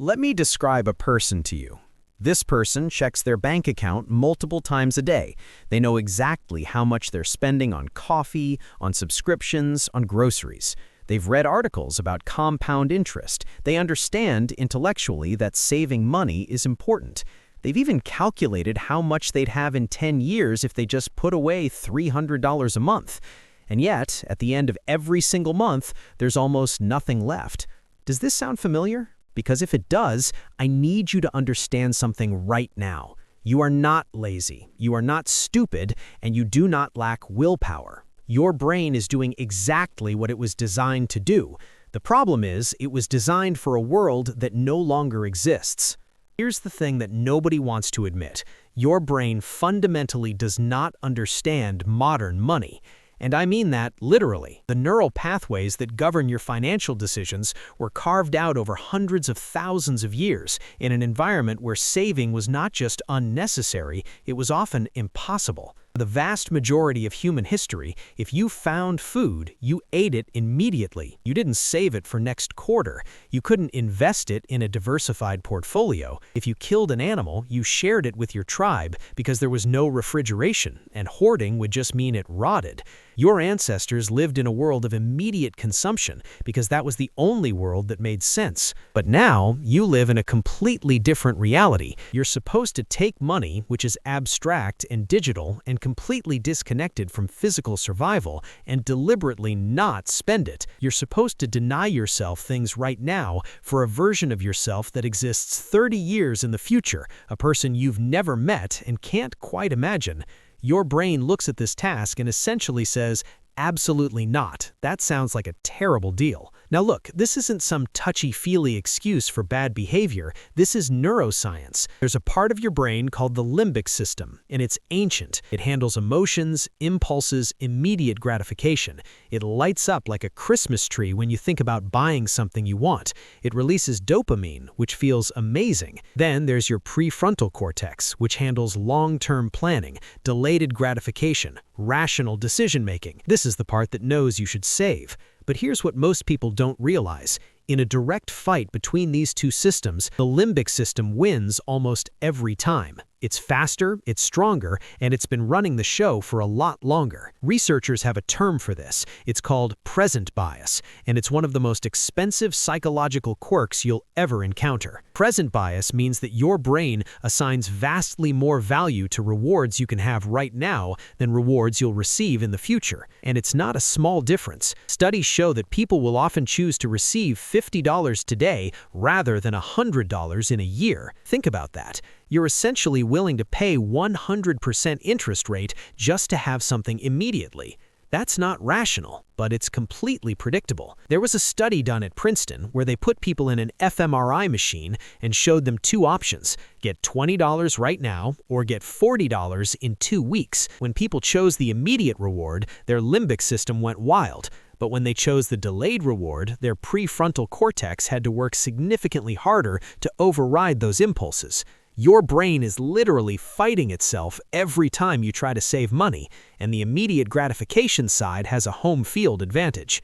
Let me describe a person to you. This person checks their bank account multiple times a day. They know exactly how much they're spending on coffee, on subscriptions, on groceries. They've read articles about compound interest. They understand intellectually that saving money is important. They've even calculated how much they'd have in 10 years if they just put away $300 a month. And yet, at the end of every single month, there's almost nothing left. Does this sound familiar? Because if it does, I need you to understand something right now. You are not lazy, you are not stupid, and you do not lack willpower. Your brain is doing exactly what it was designed to do. The problem is, it was designed for a world that no longer exists. Here's the thing that nobody wants to admit. Your brain fundamentally does not understand modern money. And I mean that literally. The neural pathways that govern your financial decisions were carved out over hundreds of thousands of years in an environment where saving was not just unnecessary, it was often impossible. The vast majority of human history, if you found food, you ate it immediately. You didn't save it for next quarter. You couldn't invest it in a diversified portfolio. If you killed an animal, you shared it with your tribe because there was no refrigeration, and hoarding would just mean it rotted. Your ancestors lived in a world of immediate consumption because that was the only world that made sense. But now, you live in a completely different reality. You're supposed to take money, which is abstract and digital and completely disconnected from physical survival, and deliberately not spend it. You're supposed to deny yourself things right now for a version of yourself that exists 30 years in the future, a person you've never met and can't quite imagine. Your brain looks at this task and essentially says, absolutely not. That sounds like a terrible deal. Now look, this isn't some touchy-feely excuse for bad behavior. This is neuroscience. There's a part of your brain called the limbic system, and it's ancient. It handles emotions, impulses, immediate gratification. It lights up like a Christmas tree when you think about buying something you want. It releases dopamine, which feels amazing. Then there's your prefrontal cortex, which handles long-term planning, delayed gratification, rational decision-making. This is the part that knows you should save. But here's what most people don't realize. In a direct fight between these two systems, the limbic system wins almost every time. It's faster, it's stronger, and it's been running the show for a lot longer. Researchers have a term for this. It's called present bias, and it's one of the most expensive psychological quirks you'll ever encounter. Present bias means that your brain assigns vastly more value to rewards you can have right now than rewards you'll receive in the future. And it's not a small difference. Studies show that people will often choose to receive $50 today rather than $100 in a year. Think about that. You're essentially willing to pay 100% interest rate just to have something immediately. That's not rational, but it's completely predictable. There was a study done at Princeton where they put people in an fMRI machine and showed them two options: get $20 right now or get $40 in 2 weeks. When people chose the immediate reward, their limbic system went wild. But when they chose the delayed reward, their prefrontal cortex had to work significantly harder to override those impulses. Your brain is literally fighting itself every time you try to save money, and the immediate gratification side has a home field advantage.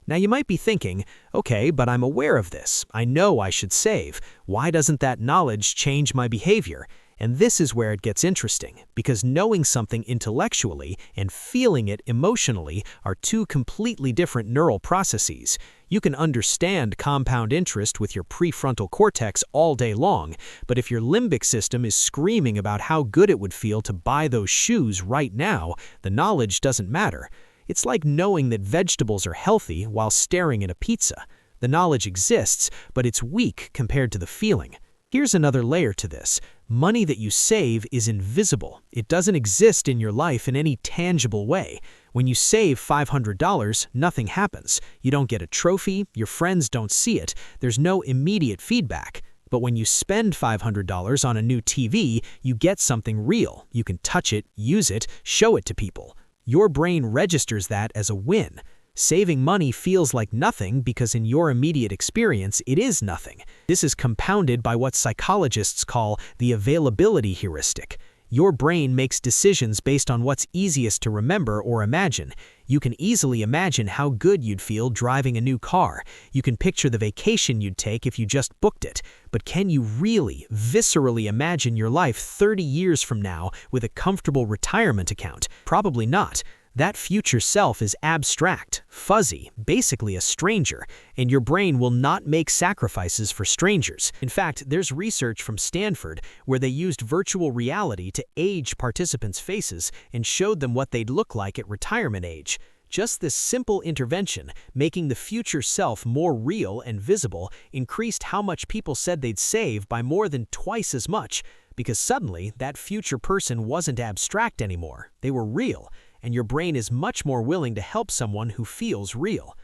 Now you might be thinking, okay, but I'm aware of this. I know I should save. Why doesn't that knowledge change my behavior? And this is where it gets interesting, because knowing something intellectually and feeling it emotionally are two completely different neural processes. You can understand compound interest with your prefrontal cortex all day long, but if your limbic system is screaming about how good it would feel to buy those shoes right now, the knowledge doesn't matter. It's like knowing that vegetables are healthy while staring at a pizza. The knowledge exists, but it's weak compared to the feeling. Here's another layer to this. Money that you save is invisible. It doesn't exist in your life in any tangible way. When you save $500, nothing happens. You don't get a trophy, your friends don't see it, there's no immediate feedback. But when you spend $500 on a new TV, you get something real. You can touch it, use it, show it to people. Your brain registers that as a win. Saving money feels like nothing because in your immediate experience, it is nothing. This is compounded by what psychologists call the availability heuristic. Your brain makes decisions based on what's easiest to remember or imagine. You can easily imagine how good you'd feel driving a new car. You can picture the vacation you'd take if you just booked it. But can you really, viscerally imagine your life 30 years from now with a comfortable retirement account? Probably not. That future self is abstract, fuzzy, basically a stranger, and your brain will not make sacrifices for strangers. In fact, there's research from Stanford where they used virtual reality to age participants' faces and showed them what they'd look like at retirement age. Just this simple intervention, making the future self more real and visible, increased how much people said they'd save by more than twice as much, because suddenly that future person wasn't abstract anymore. They were real. And your brain is much more willing to help someone who feels real.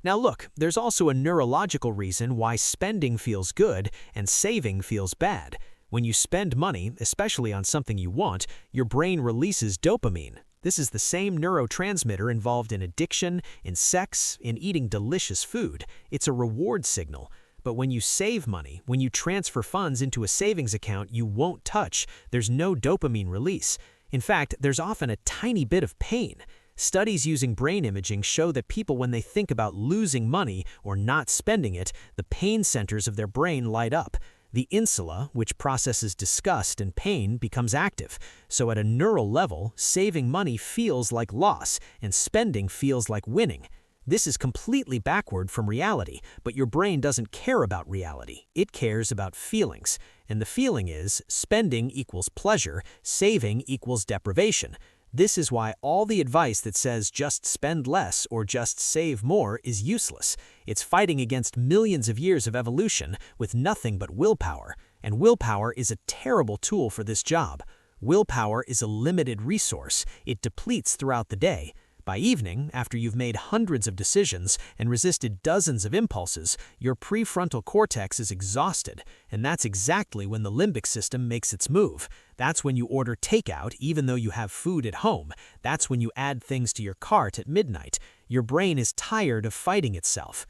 Now look, there's also a neurological reason why spending feels good and saving feels bad. When you spend money, especially on something you want, your brain releases dopamine. This is the same neurotransmitter involved in addiction, in sex, in eating delicious food. It's a reward signal. But when you save money, when you transfer funds into a savings account you won't touch, there's no dopamine release. In fact, there's often a tiny bit of pain. Studies using brain imaging show that people, when they think about losing money or not spending it, the pain centers of their brain light up. The insula, which processes disgust and pain, becomes active. So at a neural level, saving money feels like loss, and spending feels like winning. This is completely backward from reality, but your brain doesn't care about reality. It cares about feelings. And the feeling is, spending equals pleasure, saving equals deprivation. This is why all the advice that says just spend less or just save more is useless. It's fighting against millions of years of evolution with nothing but willpower. And willpower is a terrible tool for this job. Willpower is a limited resource. It depletes throughout the day. By evening, after you've made hundreds of decisions and resisted dozens of impulses, your prefrontal cortex is exhausted, and that's exactly when the limbic system makes its move. That's when you order takeout even though you have food at home. That's when you add things to your cart at midnight. Your brain is tired of fighting itself.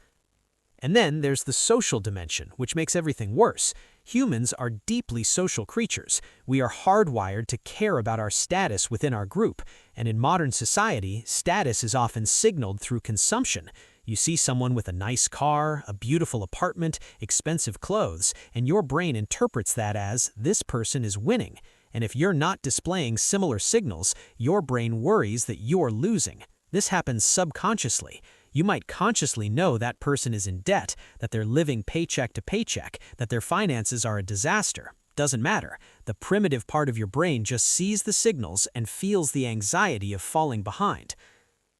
And then there's the social dimension, which makes everything worse. Humans are deeply social creatures. We are hardwired to care about our status within our group, and in modern society, status is often signaled through consumption. You see someone with a nice car, a beautiful apartment, expensive clothes, and your brain interprets that as, this person is winning. And if you're not displaying similar signals, your brain worries that you're losing. This happens subconsciously. You might consciously know that person is in debt, that they're living paycheck to paycheck, that their finances are a disaster. Doesn't matter. The primitive part of your brain just sees the signals and feels the anxiety of falling behind.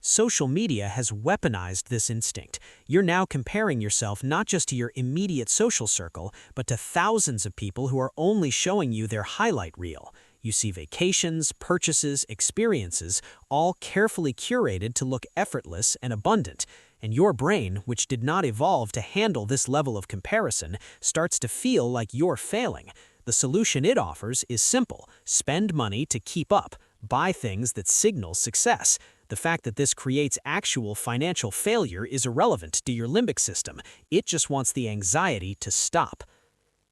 Social media has weaponized this instinct. You're now comparing yourself not just to your immediate social circle, but to thousands of people who are only showing you their highlight reel. You see vacations, purchases, experiences, all carefully curated to look effortless and abundant. And your brain, which did not evolve to handle this level of comparison, starts to feel like you're failing. The solution it offers is simple: spend money to keep up, buy things that signal success. The fact that this creates actual financial failure is irrelevant to your limbic system. It just wants the anxiety to stop.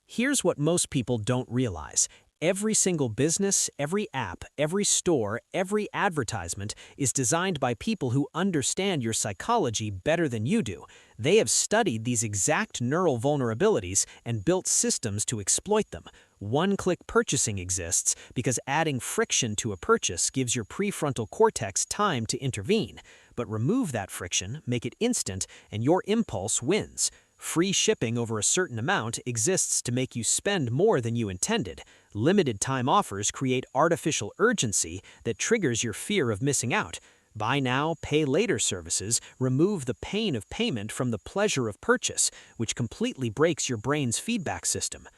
Here's what most people don't realize. Every single business, every app, every store, every advertisement is designed by people who understand your psychology better than you do. They have studied these exact neural vulnerabilities and built systems to exploit them. One-click purchasing exists because adding friction to a purchase gives your prefrontal cortex time to intervene. But remove that friction, make it instant, and your impulse wins. Free shipping over a certain amount exists to make you spend more than you intended. Limited time offers create artificial urgency that triggers your fear of missing out. Buy now, pay later services remove the pain of payment from the pleasure of purchase, which completely breaks your brain's feedback system.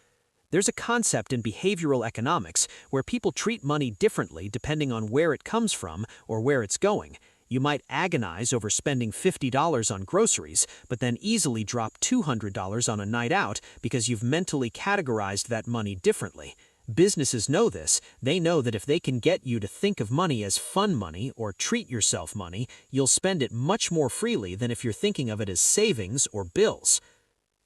There's a concept in behavioral economics where people treat money differently depending on where it comes from or where it's going. You might agonize over spending $50 on groceries, but then easily drop $200 on a night out because you've mentally categorized that money differently. Businesses know this. They know that if they can get you to think of money as fun money or treat yourself money, you'll spend it much more freely than if you're thinking of it as savings or bills.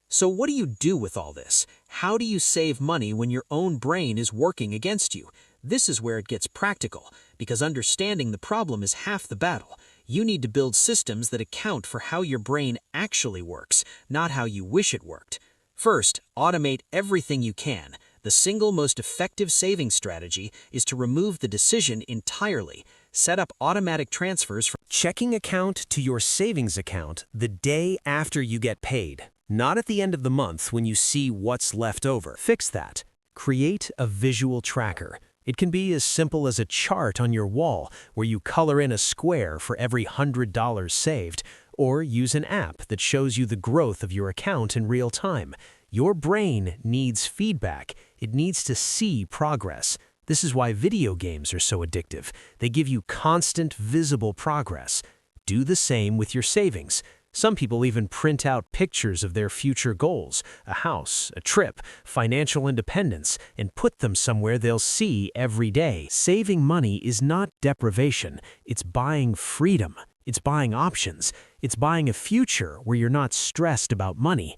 So what do you do with all this? How do you save money when your own brain is working against you? This is where it gets practical, because understanding the problem is half the battle. You need to build systems that account for how your brain actually works, not how you wish it worked. First, automate everything you can. The single most effective saving strategy is to remove the decision entirely. Set up automatic transfers from checking account to your savings account the day after you get paid, not at the end of the month when you see what's left over. Fix that. Create a visual tracker. It can be as simple as a chart on your wall where you color in a square for every $100 saved, or use an app that shows you the growth of your account in real time. Your brain needs feedback. It needs to see progress. This is why video games are so addictive. They give you constant, visible progress. Do the same with your savings. Some people even print out pictures of their future goals, a house, a trip, financial independence, and put them somewhere they'll see every day. Saving money is not deprivation. It's buying freedom. It's buying options. It's buying a future where you're not stressed about money.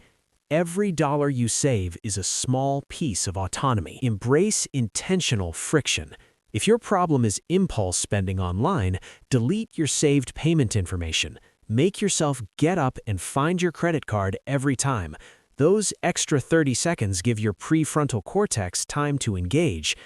Every dollar you save is a small piece of autonomy. Embrace intentional friction. If your problem is impulse spending online, delete your saved payment information. Make yourself get up and find your credit card every time. Those extra 30 seconds give your prefrontal cortex time to engage.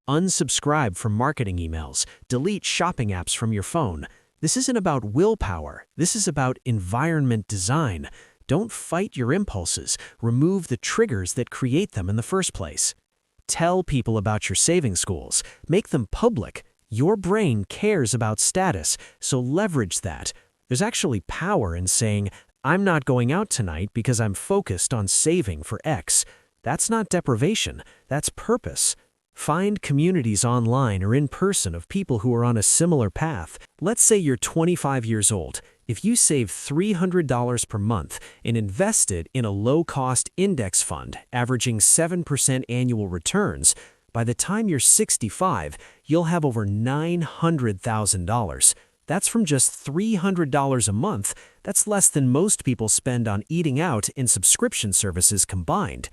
Unsubscribe from marketing emails. Delete shopping apps from your phone. This isn't about willpower. This is about environment design. Don't fight your impulses. Remove the triggers that create them in the first place. Tell people about your savings goals. Make them public. Your brain cares about status, so leverage that. There's actually power in saying, I'm not going out tonight because I'm focused on saving for X. That's not deprivation. That's purpose. Find communities online or in person of people who are on a similar path. Let's say you're 25 years old. If you save $300 per month and invest it in a low-cost index fund averaging 7% annual returns, by the time you're 65, you'll have over $900,000. That's from just $300 a month. That's less than most people spend on eating out and subscription services combined.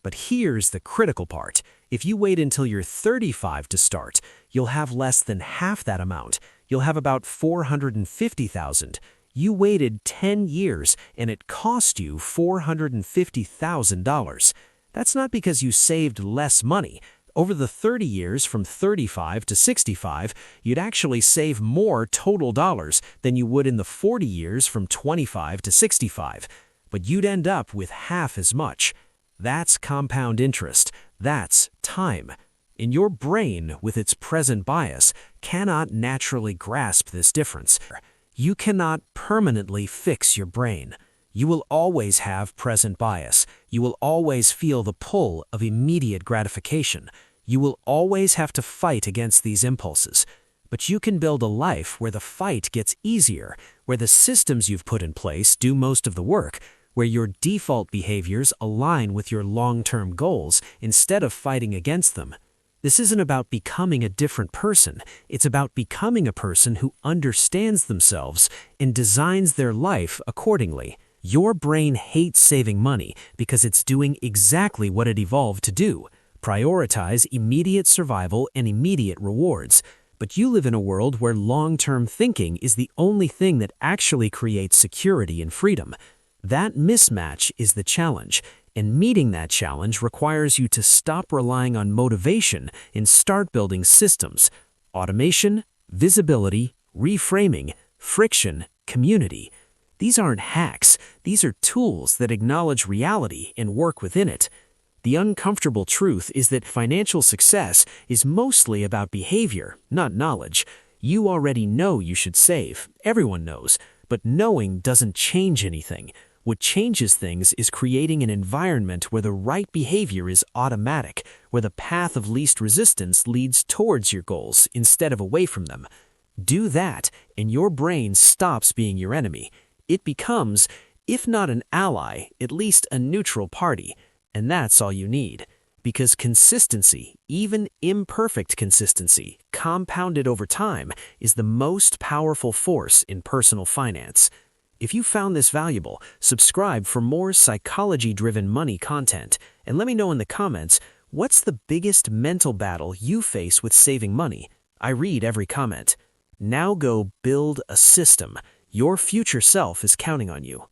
But here's the critical part. If you wait until you're 35 to start, you'll have less than half that amount. You'll have about $450,000. You waited 10 years and it cost you $450,000. That's not because you saved less money. Over the 30 years from 35 to 65, you'd actually save more total dollars than you would in the 40 years from 25 to 65. But you'd end up with half as much. That's compound interest. That's time. And your brain, with its present bias, cannot naturally grasp this difference. You cannot permanently fix your brain. You will always have present bias. You will always feel the pull of immediate gratification. You will always have to fight against these impulses. But you can build a life where the fight gets easier, where the systems you've put in place do most of the work, where your default behaviors align with your long-term goals instead of fighting against them. This isn't about becoming a different person. It's about becoming a person who understands themselves and designs their life accordingly. Your brain hates saving money because it's doing exactly what it evolved to do: prioritize immediate survival and immediate rewards. But you live in a world where long-term thinking is the only thing that actually creates security and freedom. That mismatch is the challenge, and meeting that challenge requires you to stop relying on motivation and start building systems: automation, visibility, reframing, friction, community. These aren't hacks. These are tools that acknowledge reality and work within it. The uncomfortable truth is that financial success is mostly about behavior, not knowledge. You already know you should save. Everyone knows. But knowing doesn't change anything. What changes things is creating an environment where the right behavior is automatic, where the path of least resistance leads towards your goals instead of away from them. Do that, and your brain stops being your enemy. It becomes, if not an ally, at least a neutral party. And that's all you need. Because consistency, even imperfect consistency, compounded over time, is the most powerful force in personal finance. If you found this valuable, subscribe for more psychology-driven money content, and let me know in the comments, What's the biggest mental battle you face with saving money? I read every comment. Now go build a system. Your future self is counting on you.